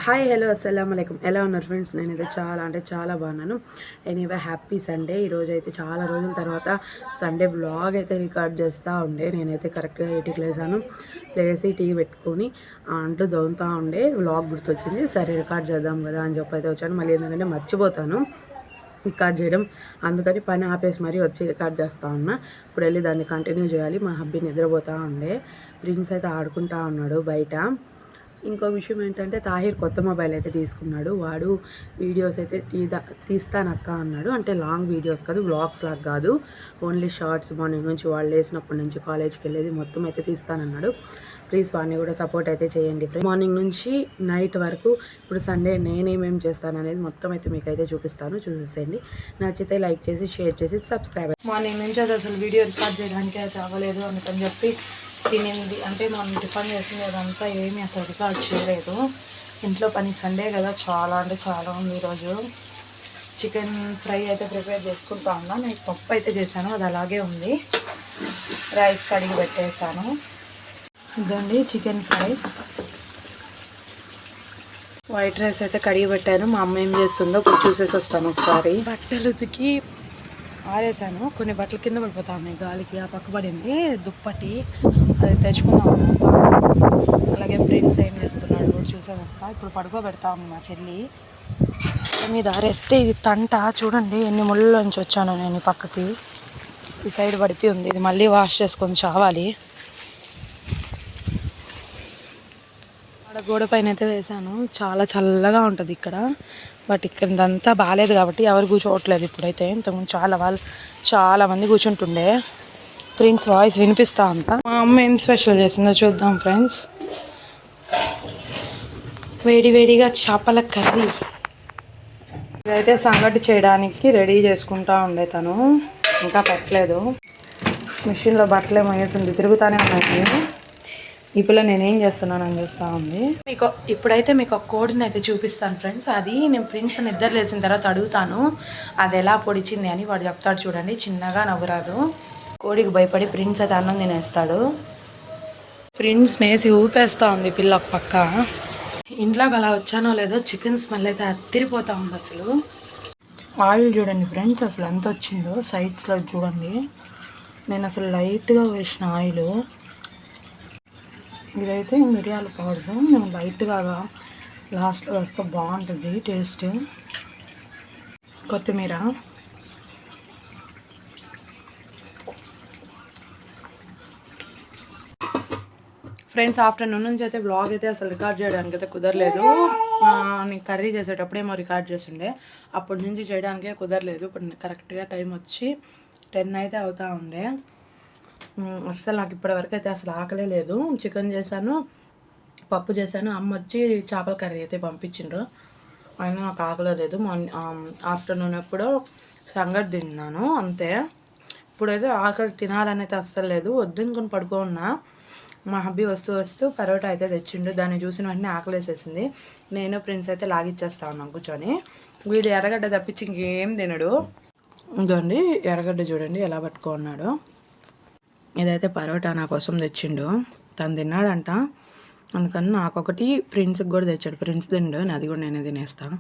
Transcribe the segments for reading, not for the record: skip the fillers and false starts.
Hi hello అస్సలం అయికం. ఎలా ఉన్నారు ఫ్రెండ్స్? నేనైతే చాలా బాగున్నాను. Anyway happy Sunday. ఈరోజు అయితే చాలా రోజుల తర్వాత సండే వ్లాగ్ అయితే రికార్డ్ చేస్తూ ఉండే. నేనైతే కరెక్ట్గా 8కి లేచి టీ పెట్టుకొని అంటూ దొంగతూ ఉండే. వ్లాగ్ గుర్తొచ్చింది, సరే రికార్డ్ చేద్దాం కదా అని చెప్పి అయితే వచ్చాను. మళ్ళీ ఎందుకంటే మర్చిపోతాను రికార్డ్ చేయడం, అందుకని పని ఆపేసి మరీ వచ్చి రికార్డ్ చేస్తూ ఉన్నా. ఇప్పుడు వెళ్ళి దాన్ని కంటిన్యూ చేయాలి. మా హబ్బీ నిద్రపోతూ ఉండే, ప్రిన్స్ అయితే ఆడుకుంటూ ఉన్నాడు బయట. ఇంకో విషయం ఏంటంటే తాహిర్ కొత్త మొబైల్ అయితే తీసుకున్నాడు. వాడు వీడియోస్ అయితే తీస్తానక్క అన్నాడు. అంటే లాంగ్ వీడియోస్ కాదు, వ్లాగ్స్ లాగా కాదు, ఓన్లీ షార్ట్స్. మార్నింగ్ నుంచి వాళ్ళు వేసినప్పటి నుంచి కాలేజ్కి వెళ్ళేది మొత్తం అయితే తీస్తానన్నాడు. ప్లీజ్ వాడిని కూడా సపోర్ట్ అయితే చేయండి ఫ్రెండ్స్. మార్నింగ్ నుంచి నైట్ వరకు ఇప్పుడు సండే నేనేమేమి చేస్తాను అనేది మొత్తం అయితే మీకు అయితే చూపిస్తాను, చూసేసేయండి. నచ్చితే లైక్ చేసి షేర్ చేసి సబ్స్క్రైబ్. మార్నింగ్ నుంచి అది అసలు వీడియో రికార్డ్ చేయడానికి అయితే అవ్వలేదు, అందుకని చెప్పి తినింది అంటే మనం టిఫిన్ చేసింది అదంతా ఏమీ అసలు రికార్డ్ చేయలేదు. ఇంట్లో పని సండే కదా, చాలా అంటే చాలా ఉంది. ఈరోజు చికెన్ ఫ్రై అయితే ప్రిపేర్ చేసుకుంటా ఉన్నా. నేను పప్పు అయితే చేశాను, అది అలాగే ఉంది. రైస్ కడిగి పెట్టేసాను. ఇదండి చికెన్ ఫ్రై. వైట్ రైస్ అయితే కడిగి పెట్టాను. మా అమ్మ ఏం చేస్తుందో ఇప్పుడు చూసేసి వస్తాను ఒకసారి. బట్టలు ఉతికి ఆరేసాను. కొన్ని బట్టలు కింద పడిపోతా ఉన్నాయి గాలికి. ఆ పక్క పడింది దుప్పటి, అది తెచ్చుకున్నాము. అలాగే ప్రిన్స్ ఏం చేస్తున్నాడు కూడా చూసేసి వస్తా. ఇప్పుడు పడుకోబెడతా ఉంది మా చెల్లి. మీద ఆరేస్తే ఇది తంట చూడండి, ఎన్ని ముళ్ళ నుంచి వచ్చాను నేను. ఈ పక్కకి ఈ సైడ్ పడిపోయి ఉంది. ఇది మళ్ళీ వాష్ చేసుకొని చావాలి. గోడ పైన అయితే వేసాను. చాలా చల్లగా ఉంటుంది ఇక్కడ, బట్ ఇక్కడ ఇదంతా బాగాలేదు కాబట్టి ఎవరు కూర్చోవట్లేదు ఇప్పుడైతే. ఇంతకుముందు చాలా మంది కూర్చుంటుండే. ప్రిన్స్ వాయిస్ వినిపిస్తా అంట. మా అమ్మ ఏం స్పెషల్ చేసిందో చూద్దాం ఫ్రెండ్స్. వేడివేడిగా చేపల కర్రీ. ఇదైతే సంగటి చేయడానికి రెడీ చేసుకుంటా ఉండే తను, ఇంకా పెట్టలేదు. మిషన్లో బట్టలు ఏమో వేసింది, తిరుగుతూనే ఉన్నాయి. ఈ పిల్ల నేనేం చేస్తున్నానని చూస్తూ ఉంది. ఇప్పుడైతే మీకు ఒక కోడిని అయితే చూపిస్తాను ఫ్రెండ్స్. అది నేను ప్రిన్స్ నిద్ర లేచిన తర్వాత అడుగుతాను అది ఎలా పొడిచింది అని. వాడు చెప్తాడు చూడండి, చిన్నగా నవ్వురాదు. కోడికి భయపడి ప్రిన్స్ అయితే అన్నం తినేస్తాడు. ప్రిన్స్ నేసి ఊపేస్తూ ఉంది పిల్ల ఒక పక్క. ఇంట్లోకి అలా వచ్చానో లేదో చికెన్ స్మెల్ అయితే అత్తిరిపోతూ ఉంది అసలు. ఆయిల్ చూడండి ఫ్రెండ్స్ అసలు ఎంత వచ్చిందో సైడ్స్లో చూడండి. నేను అసలు లైట్గా వేసిన ఆయిల్. ఇదైతే మిరియాల పౌడర్, నేను లైట్గా లాస్ట్లో వేస్తే బాగుంటుంది టేస్ట్. కొత్తిమీర. ఫ్రెండ్స్ ఆఫ్టర్నూన్ నుంచి అయితే బ్లాగ్ అయితే అసలు రికార్డ్ చేయడానికి అయితే కుదరలేదు. నేను కర్రీ చేసేటప్పుడేమో రికార్డ్ చేస్తుండే, అప్పటి నుంచి చేయడానికే కుదరలేదు. ఇప్పుడు కరెక్ట్గా టైం వచ్చి 10 అయితే అవుతూ ఉండే. అస్సలు నాకు ఇప్పటివరకు అయితే అసలు ఆకలే లేదు. చికెన్ చేశాను, పప్పు చేశాను. అమ్మ వచ్చి చేపల కర్రీ అయితే పంపించిండ్రు, అయినా నాకు ఆకలే లేదు. ఆఫ్టర్నూన్ ఎప్పుడో సంగటి తిన్నాను అంతే. ఇప్పుడైతే ఆకలి తినాలని అయితే అస్సలు లేదు. వద్దనుకొని పడుకోన్నా. మా హబ్బీ వస్తూ పరోటా అయితే తెచ్చిండు. దాన్ని చూసిన వెంటనే ఆకలేసేసింది. నేను ప్రిన్స్ అయితే లాగిచ్చేస్తా ఉన్నాం కూర్చొని. వీడు ఎర్రగడ్డ తప్పించి ఇంకేం తినడు. ఇదండి ఎర్రగడ్డ చూడండి ఎలా పట్టుకున్నాడు. ఇదైతే పరోటా నా కోసం తెచ్చిండు, తను తిన్నాడంట. అందుకని నాకొకటి ప్రిన్స్కి కూడా తెచ్చాడు. ప్రిన్స్ తిండు, అది కూడా నేనే తినేస్తాను.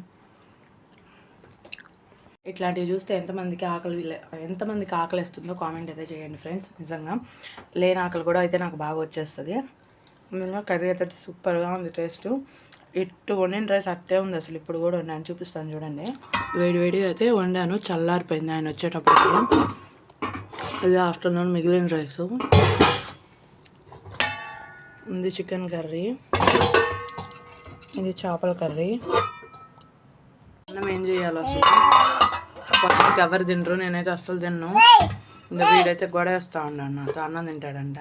ఇట్లాంటివి చూస్తే ఎంతమందికి ఆకలిస్తుందో కామెంట్ అయితే చేయండి ఫ్రెండ్స్. నిజంగా లేని ఆకలి కూడా అయితే నాకు బాగా వచ్చేస్తుంది. నిజంగా కర్రీ అయితే సూపర్గా ఉంది టేస్ట్. ఇట్టు వండిన రైస్ అట్టే ఉంది అసలు. ఇప్పుడు కూడా వండాను, చూపిస్తాను చూడండి. వేడిగా అయితే వండాను, చల్లారిపోయింది ఆయన వచ్చేటప్పటికి. ఇది ఆఫ్టర్నూన్ మిగిలిన రైసు. ఇది చికెన్ కర్రీ, ఇది చేపల కర్రీ. అన్నం ఏం చేయాలో అసలు ఎవరు తినరు, నేనైతే అస్సలు తిన్ను. ఇంకా వీడైతే గొడవేస్తూ ఉన్నాడు నాతో, అన్నం తింటాడంట.